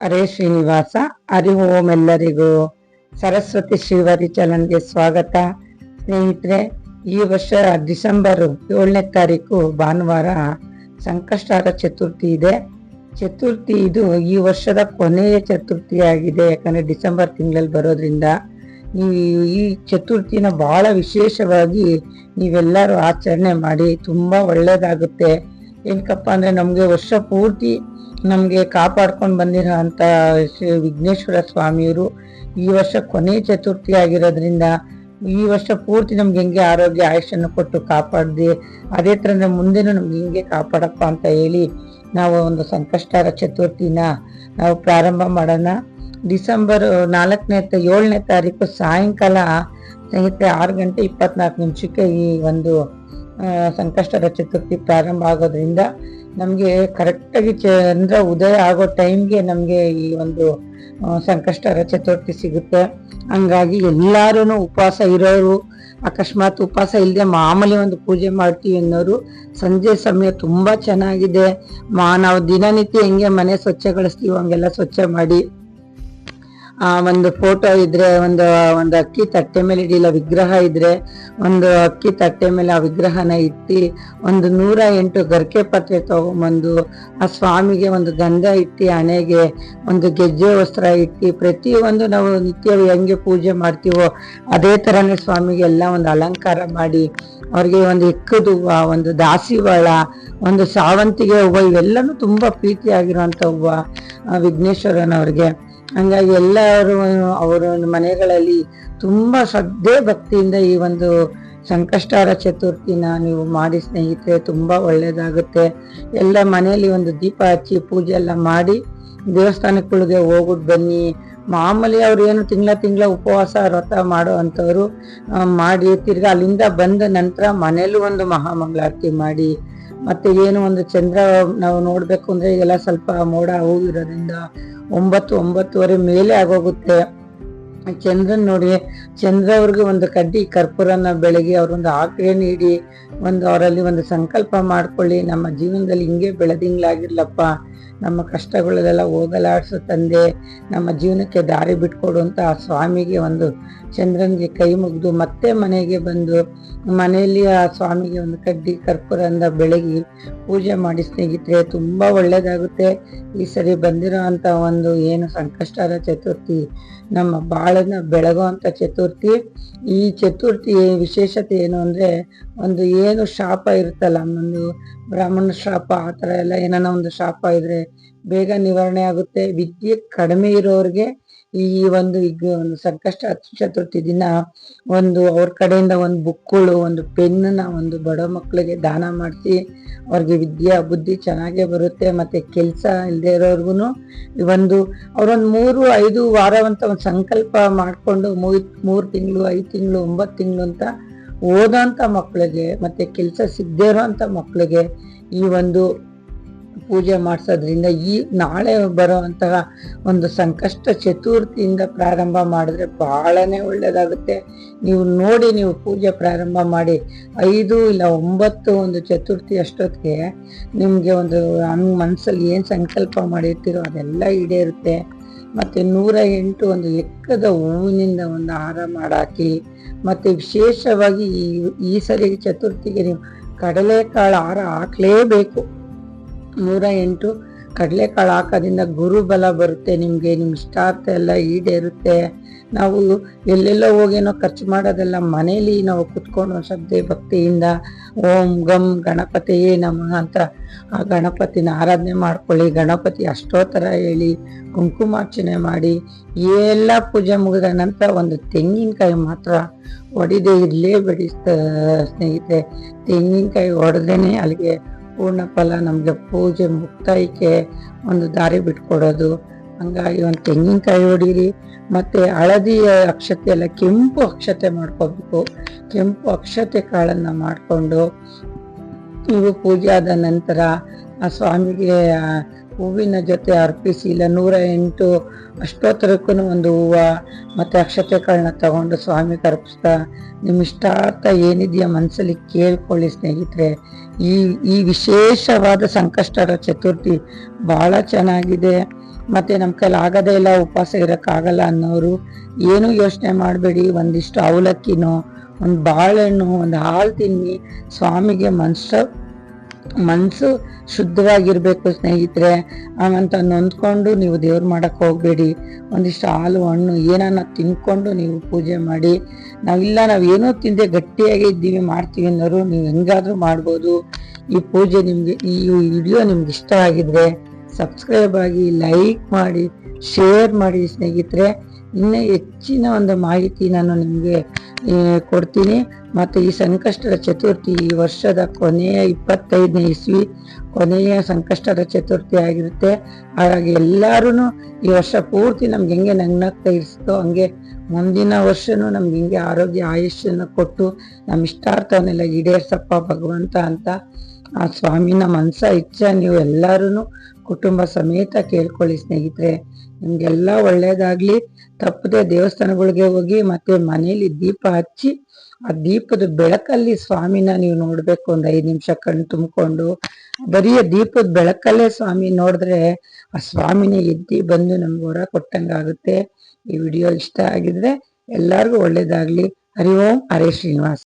ಹರೇ ಶ್ರೀನಿವಾಸ. ಹರಿ ಓಂ. ಎಲ್ಲರಿಗೂ ಸರಸ್ವತಿ ಶ್ರೀವಾರಿ ಚಾನಲ್ಗೆ ಸ್ವಾಗತ. ಸ್ನೇಹಿತರೆ, ಈ ವರ್ಷ ಡಿಸೆಂಬರ್ 7ನೇ ತಾರೀಕು ಭಾನುವಾರ ಸಂಕಷ್ಟಹರ ಚತುರ್ಥಿ ಇದೆ. ಚತುರ್ಥಿ ಇದು ಈ ವರ್ಷದ ಕೊನೆಯ ಚತುರ್ಥಿ ಆಗಿದೆ. ಯಾಕಂದ್ರೆ ಡಿಸೆಂಬರ್ ತಿಂಗಳಲ್ಲಿ ಬರೋದ್ರಿಂದ ಈ ಚತುರ್ಥಿನ ಬಹಳ ವಿಶೇಷವಾಗಿ ನೀವೆಲ್ಲರೂ ಆಚರಣೆ ಮಾಡಿ ತುಂಬಾ ಒಳ್ಳೇದಾಗುತ್ತೆ. ಏನಕ್ಕಪ್ಪ ಅಂದ್ರೆ ನಮ್ಗೆ ವರ್ಷ ಪೂರ್ತಿ ನಮ್ಗೆ ಕಾಪಾಡ್ಕೊಂಡು ಬಂದಿರೋ ಅಂತ ಶ್ರೀ ವಿಘ್ನೇಶ್ವರ ಸ್ವಾಮಿಯವರು ಈ ವರ್ಷ ಕೊನೆ ಚತುರ್ಥಿ ಆಗಿರೋದ್ರಿಂದ ಈ ವರ್ಷ ಪೂರ್ತಿ ನಮ್ಗೆ ಹೆಂಗೆ ಆರೋಗ್ಯ ಆಯುಷನ್ನು ಕೊಟ್ಟು ಕಾಪಾಡ್ದಿ, ಅದೇ ತರ ಮುಂದೆನೂ ನಮ್ಗೆ ಹಿಂಗೆ ಕಾಪಾಡಪ್ಪ ಅಂತ ಹೇಳಿ ನಾವು ಒಂದು ಸಂಕಷ್ಟಹರ ಚತುರ್ಥಿನ ನಾವು ಪ್ರಾರಂಭ ಮಾಡೋಣ. ಡಿಸೆಂಬರ್ 7ನೇ ತಾರೀಕು ಸಾಯಂಕಾಲ ಸ್ನೇಹಿತರೆ 6:24 ಈ ಒಂದು ಸಂಕಷ್ಟಹರ ಚತುರ್ಥಿ ಪ್ರಾರಂಭ ಆಗೋದ್ರಿಂದ ನಮ್ಗೆ ಕರೆಕ್ಟಾಗಿ ಚಂದ್ರ ಉದಯ ಆಗೋ ಟೈಮ್ಗೆ ನಮ್ಗೆ ಈ ಒಂದು ಸಂಕಷ್ಟಹರ ಚತುರ್ಥಿ ಸಿಗುತ್ತೆ. ಹಂಗಾಗಿ ಎಲ್ಲಾರು ಉಪವಾಸ ಇರೋರು, ಅಕಸ್ಮಾತ್ ಉಪವಾಸ ಇಲ್ಲದೆ ಮಾಮೂಲಿ ಒಂದು ಪೂಜೆ ಮಾಡ್ತೀವಿ ಅನ್ನೋರು ಸಂಜೆ ಸಮಯ ತುಂಬಾ ಚೆನ್ನಾಗಿದೆ. ನಾವು ದಿನನಿತ್ಯ ಹೆಂಗೆ ಮನೆ ಸ್ವಚ್ಛಗೊಳಿಸ್ತೀವಿ ಹಂಗೆಲ್ಲ ಸ್ವಚ್ಛ ಮಾಡಿ ಒಂದು ಫೋಟೋ ಇದ್ರೆ ಒಂದು ಅಕ್ಕಿ ತಟ್ಟೆ ಮೇಲೆ ಇಡಿಲ್ಲ, ವಿಗ್ರಹ ಇದ್ರೆ ಒಂದು ಅಕ್ಕಿ ತಟ್ಟೆ ಮೇಲೆ ಆ ವಿಗ್ರಹನ ಇಟ್ಟು ಒಂದು 108 ಗರ್ಕೆ ಪತ್ರೆ ತಗೊಂಬಂದು ಆ ಸ್ವಾಮಿಗೆ ಒಂದು ಗಂಧ ಇಟ್ಟು, ಹಣೆಗೆ ಒಂದು ಗೆಜ್ಜೆ ವಸ್ತ್ರ ಇಟ್ಟು, ಪ್ರತಿಯೊಂದು ನಾವು ನಿತ್ಯ ಹೆಂಗೆ ಪೂಜೆ ಮಾಡ್ತೀವೋ ಅದೇ ತರನೇ ಸ್ವಾಮಿಗೆ ಎಲ್ಲ ಒಂದು ಅಲಂಕಾರ ಮಾಡಿ ಅವ್ರಿಗೆ ಒಂದು ಎಕ್ಕದ ಹೂವು, ಒಂದು ದಾಸಿವಾಳ, ಒಂದು ಸಾವಂತಿಗೆ ಹೂವು, ಇವೆಲ್ಲನೂ ತುಂಬಾ ಪ್ರೀತಿಯಾಗಿರುವಂತ ಹೂವು ವಿಘ್ನೇಶ್ವರನವ್ರಿಗೆ. ಹಂಗಾಗಿ ಎಲ್ಲರೂ ಅವರ ಮನೆಗಳಲ್ಲಿ ತುಂಬಾ ಶ್ರದ್ಧೆ ಭಕ್ತಿಯಿಂದ ಈ ಒಂದು ಸಂಕಷ್ಟಹರ ಚತುರ್ಥಿನ ನೀವು ಮಾಡಿ ಸ್ನೇಹಿತರೆ, ತುಂಬಾ ಒಳ್ಳೇದಾಗುತ್ತೆ. ಎಲ್ಲ ಮನೆಯಲ್ಲಿ ಒಂದು ದೀಪ ಹಚ್ಚಿ ಪೂಜೆ ಎಲ್ಲ ಮಾಡಿ ದೇವಸ್ಥಾನಗಳಿಗೆ ಹೋಗ್ಬಿಟ್ಟು ಬನ್ನಿ. ಮಾಮೂಲಿ ಅವ್ರು ಏನು ತಿಂಗಳ ಉಪವಾಸ ವ್ರತ ಮಾಡೋ ಅಂಥವ್ರು ಮಾಡಿ ತಿರ್ಗಾ ಅಲ್ಲಿಂದ ಬಂದ ನಂತರ ಮನೇಲೂ ಒಂದು ಮಹಾಮಂಗಳಾರತಿ ಮಾಡಿ, ಮತ್ತೆ ಏನು ಒಂದು ಚಂದ್ರ ನಾವು ನೋಡ್ಬೇಕು ಅಂದ್ರೆ ಈಗೆಲ್ಲ ಸ್ವಲ್ಪ ಮೋಡ ಹೋಗಿರೋದ್ರಿಂದ 9-9:30 ಮೇಲೆ ಆಗೋಗುತ್ತೆ. ಚಂದ್ರನ್ ನೋಡಿ, ಚಂದ್ರ ಅವ್ರಿಗೆ ಒಂದು ಕಡ್ಡಿ ಕರ್ಪೂರನ ಬೆಳಗಿ ಅವ್ರೊಂದು ಆಕ್ರೆ ನೀಡಿ ಅವರಲ್ಲಿ ಒಂದು ಸಂಕಲ್ಪ ಮಾಡ್ಕೊಳ್ಳಿ, ನಮ್ಮ ಜೀವನದಲ್ಲಿ ಹಿಂಗೆ ಬೆಳೆದಿಂಗ್ಲಾಗಿರ್ಲಪ್ಪ, ನಮ್ಮ ಕಷ್ಟಗಳಲ್ಲೆಲ್ಲ ಹೋಗಲಾಡ್ಸೋ ತಂದೆ, ನಮ್ಮ ಜೀವನಕ್ಕೆ ದಾರಿ ಬಿಟ್ಕೊಡು ಅಂತ ಆ ಸ್ವಾಮಿಗೆ ಒಂದು ಚಂದ್ರನ್ಗೆ ಕೈ ಮುಗಿದು ಮತ್ತೆ ಮನೆಗೆ ಬಂದು ಮನೆಯಲ್ಲಿ ಆ ಸ್ವಾಮಿಗೆ ಒಂದು ಕಡ್ಡಿ ಕರ್ಪೂರದಿಂದ ಬೆಳಗಿ ಪೂಜೆ ಮಾಡಿ ಸ್ನೇಹಿತರೆ, ತುಂಬಾ ಒಳ್ಳೇದಾಗುತ್ತೆ. ಈ ಸರಿ ಬಂದಿರೋ ಅಂತ ಒಂದು ಏನು ಸಂಕಷ್ಟಹರ ಚತುರ್ಥಿ ನಮ್ಮ ಬಾಳನ್ನ ಬೆಳಗೋ ಅಂತ ಚತುರ್ಥಿ. ಈ ಚತುರ್ಥಿ ವಿಶೇಷತೆ ಏನು ಅಂದ್ರೆ, ಒಂದು ಏನು ಶಾಪ ಇರುತ್ತಲ್ಲ, ಒಂದು ಬ್ರಾಹ್ಮಣ ಶಾಪ ಆ ಥರ ಎಲ್ಲ ಏನಾನ ಒಂದು ಶಾಪ ಇದ್ರೆ ಬೇಗ ನಿವಾರಣೆ ಆಗುತ್ತೆ. ವಿದ್ಯೆ ಕಡಿಮೆ ಇರೋರಿಗೆ ಈ ಒಂದು ಈಗ ಒಂದು ಸಂಕಷ್ಟ ಚತುರ್ಥಿ ದಿನ ಅವ್ರ ಕಡೆಯಿಂದ ಒಂದು ಬುಕ್ಗಳು, ಒಂದು ಪೆನ್ನ ಒಂದು ಬಡ ಮಕ್ಕಳಿಗೆ ದಾನ ಮಾಡಿಸಿ ಅವ್ರಿಗೆ ವಿದ್ಯಾ ಬುದ್ಧಿ ಚೆನ್ನಾಗೇ ಬರುತ್ತೆ. ಮತ್ತೆ ಕೆಲಸ ಇಲ್ಲದೆ ಇರೋರ್ಗು ಅವ್ರೊಂದು 3-5 ವಾರವಂತ ಒಂದು ಸಂಕಲ್ಪ ಮಾಡ್ಕೊಂಡು 3 ತಿಂಗಳು 5 ತಿಂಗಳು 9 ತಿಂಗಳು ಅಂತ ಓದೋಂಥ ಮಕ್ಕಳಿಗೆ ಮತ್ತೆ ಕೆಲಸ ಸಿಗದೇ ಇರೋಂಥ ಮಕ್ಕಳಿಗೆ ಈ ಒಂದು ಪೂಜೆ ಮಾಡಿಸೋದ್ರಿಂದ ಈ ನಾಳೆ ಬರುವಂತಹ ಒಂದು ಸಂಕಷ್ಟ ಚತುರ್ಥಿಯಿಂದ ಪ್ರಾರಂಭ ಮಾಡಿದ್ರೆ ಬಹಳನೇ ಒಳ್ಳೇದಾಗುತ್ತೆ. ನೀವು ನೋಡಿ, ನೀವು ಪೂಜೆ ಪ್ರಾರಂಭ ಮಾಡಿ 5 ಇಲ್ಲ 9 ಒಂದು ಚತುರ್ಥಿ ಅಷ್ಟೊತ್ತಿಗೆ ನಿಮ್ಗೆ ಒಂದು ಮನಸ್ಸಲ್ಲಿ ಏನ್ ಸಂಕಲ್ಪ ಮಾಡಿರ್ತೀರೋ ಅದೆಲ್ಲ ಈಡೇರುತ್ತೆ. ಮತ್ತೆ 108 ಒಂದು ಎಕ್ಕದ ಹೂವಿನಿಂದ ಒಂದು ಹಾರ ಮಾಡಾಕಿ, ಮತ್ತೆ ವಿಶೇಷವಾಗಿ ಈ ಸರಿ ಚತುರ್ಥಿಗೆ ನೀವು ಕಡಲೆಕಾಳು ಹಾರ ಹಾಕ್ಲೇಬೇಕು. 108 ಕಡಲೆಕಾಳು ಹಾಕೋದ್ರಿಂದ ಗುರುಬಲ ಬರುತ್ತೆ, ನಿಮ್ಗೆ ನಿಮ್ ಇಷ್ಟಾರ್ಥ ಎಲ್ಲ ಈಡೇರುತ್ತೆ. ನಾವು ಎಲ್ಲೆಲ್ಲೋ ಹೋಗೇನೋ ಖರ್ಚು ಮಾಡೋದೆಲ್ಲ ಮನೇಲಿ ನಾವು ಕುತ್ಕೊಂಡು ಶ್ರದ್ಧೆ ಭಕ್ತಿಯಿಂದ ಓಂ ಗಂ ಗಣಪತಿಯೇ ನಮಃ ಅಂತ ಆ ಗಣಪತಿನ ಆರಾಧನೆ ಮಾಡ್ಕೊಳ್ಳಿ. ಗಣಪತಿ ಅಷ್ಟೋತ್ತರ ಹೇಳಿ ಕುಂಕುಮಾರ್ಚನೆ ಮಾಡಿ ಎಲ್ಲ ಪೂಜೆ ಮುಗಿದ ನಂತರ ಒಂದು ತೆಂಗಿನಕಾಯಿ ಮಾತ್ರ ಒಡಿದೆ ಇರಲೇಬೇಡಿ ಸ್ನೇಹಿತರೆ. ತೆಂಗಿನಕಾಯಿ ಹೊಡೆದೇನೆ ಅಲ್ಲಿಗೆ ಪೂರ್ಣ ಫಲ, ನಮ್ಗೆ ಪೂಜೆ ಮುಕ್ತಾಯಕ್ಕೆ ಒಂದು ದಾರಿ ಬಿಟ್ಕೊಡೋದು. ಹಂಗಾಗಿ ಒಂದು ತೆಂಗಿನಕಾಯಿ ಹೊಡೀರಿ. ಮತ್ತೆ ಹಳದಿ ಅಕ್ಷತೆ ಎಲ್ಲ ಕೆಂಪು ಅಕ್ಷತೆ ಮಾಡ್ಕೋಬೇಕು. ಕೆಂಪು ಅಕ್ಷತೆ ಕಾಳನ್ನ ಮಾಡ್ಕೊಂಡು ನೀವು ಪೂಜೆ ಆದ ನಂತರ ಆ ಸ್ವಾಮಿಗೆ ಹೂವಿನ ಜೊತೆ ಅರ್ಪಿಸಿ. ಇಲ್ಲ 108 ಅಷ್ಟೋತ್ತರಕ್ಕೂ ಒಂದು ಹೂವು ಮತ್ತೆ ಅಕ್ಷತೆ ಕಾಳನ್ನ ತಗೊಂಡು ಸ್ವಾಮಿಗೆ ಅರ್ಪಿಸ್ತಾ ನಿಮ್ಮ ಇಷ್ಟಾರ್ಥ ಏನಿದೆಯಾ ಮನಸ್ಸಲ್ಲಿ ಕೇಳ್ಕೊಳ್ಳಿ ಸ್ನೇಹಿತರೆ. ಈ ವಿಶೇಷವಾದ ಸಂಕಷ್ಟಹರ ಚತುರ್ಥಿ ಬಹಳ ಚೆನ್ನಾಗಿದೆ. ಮತ್ತೆ ನಮ್ಮ ಕೈಲಿ ಆಗದೇ ಇಲ್ಲ, ಉಪವಾಸ ಇರೋಕ್ಕಾಗಲ್ಲ ಅನ್ನೋರು ಏನು ಯೋಚನೆ ಮಾಡಬೇಡಿ. ಒಂದಿಷ್ಟು ಅವಲಕ್ಕಿನೋ, ಒಂದು ಬಾಳೆಹಣ್ಣು, ಒಂದು ಹಾಲು ತಿನ್ನಿ. ಸ್ವಾಮಿಗೆ ಮನಸ್ಸು ಶುದ್ಧವಾಗಿರ್ಬೇಕು ಸ್ನೇಹಿತರೆ. ಹಾಗಂತ ನೊಂದ್ಕೊಂಡು ನೀವು ದೇವ್ರು ಮಾಡಕ್ ಹೋಗ್ಬೇಡಿ. ಒಂದಿಷ್ಟು ಹಾಲು ಹಣ್ಣು ಏನನ್ನ ತಿನ್ಕೊಂಡು ನೀವು ಪೂಜೆ ಮಾಡಿ. ನಾವೇನೋ ತಿಂದೆ ಗಟ್ಟಿಯಾಗಿ ಇದ್ದೀವಿ ಮಾಡ್ತೀವಿ ಅನ್ನೋರು ನೀವು ಹೆಂಗಾದ್ರೂ ಮಾಡ್ಬೋದು. ಈ ಪೂಜೆ ನಿಮ್ಗೆ, ಈ ವಿಡಿಯೋ ನಿಮ್ಗೆ ಇಷ್ಟ ಆಗಿದ್ರೆ ಸಬ್ಸ್ಕ್ರೈಬ್ ಆಗಿ, ಲೈಕ್ ಮಾಡಿ, ಶೇರ್ ಮಾಡಿ ಸ್ನೇಹಿತರೆ. ಇನ್ನೂ ಹೆಚ್ಚಿನ ಒಂದು ಮಾಹಿತಿ ನಾನು ನಿಮಗೆ ಕೊಡ್ತೀನಿ. ಮತ್ತು ಈ ಸಂಕಷ್ಟದ ಚತುರ್ಥಿ ಈ ವರ್ಷದ ಕೊನೆಯ 25ನೇ ಇಸ್ವಿ ಕೊನೆಯ ಸಂಕಷ್ಟದ ಚತುರ್ಥಿ ಆಗಿರುತ್ತೆ. ಹಾಗಾಗಿ ಎಲ್ಲರೂ ಈ ವರ್ಷ ಪೂರ್ತಿ ನಮ್ಗೆ ಹೆಂಗೆ ನಗ್ನಗ್ತಾ ಇರಿಸ್ತೋ ಹಂಗೆ ಮುಂದಿನ ವರ್ಷನೂ ನಮ್ಗೆ ಹಿಂಗೆ ಆರೋಗ್ಯ ಆಯುಷ್ಯನ ಕೊಟ್ಟು ನಮ್ಮ ಇಷ್ಟಾರ್ಥವನ್ನೆಲ್ಲ ಈಡೇರ್ಸಪ್ಪ ಭಗವಂತ ಅಂತ ಆ ಸ್ವಾಮಿನ ಮನಸ ಇಚ್ಛೆ ನೀವು ಎಲ್ಲರೂ ಕುಟುಂಬ ಸಮೇತ ಕೇಳ್ಕೊಳ್ಳಿ ಸ್ನೇಹಿತರೆ. ನಿಮ್ಗೆಲ್ಲ ಒಳ್ಳೇದಾಗ್ಲಿ. ತಪ್ಪದೆ ದೇವಸ್ಥಾನಗಳಿಗೆ ಹೋಗಿ ಮತ್ತೆ ಮನೇಲಿ ದೀಪ ಹಚ್ಚಿ ಆ ದೀಪದ ಬೆಳಕಲ್ಲಿ ಸ್ವಾಮಿನ ನೀವು ನೋಡ್ಬೇಕು. ಒಂದು 5 ನಿಮಿಷ ಕಣ್ಣು ತುಂಬಿಕೊಂಡು ಬರೀ ದೀಪದ ಬೆಳಕಲ್ಲೇ ಸ್ವಾಮಿ ನೋಡಿದ್ರೆ ಆ ಸ್ವಾಮಿನೇ ಎದ್ದಿ ಬಂದು ನಮ್ಗೆ ಹೊರ ಕೊಟ್ಟಂಗಾಗುತ್ತೆ. ಈ ವಿಡಿಯೋ ಇಷ್ಟ ಆಗಿದ್ರೆ ಎಲ್ಲರಿಗೂ ಒಳ್ಳೇದಾಗ್ಲಿ. ಹರಿ ಓಂ. ಹರೇ ಶ್ರೀನಿವಾಸ್.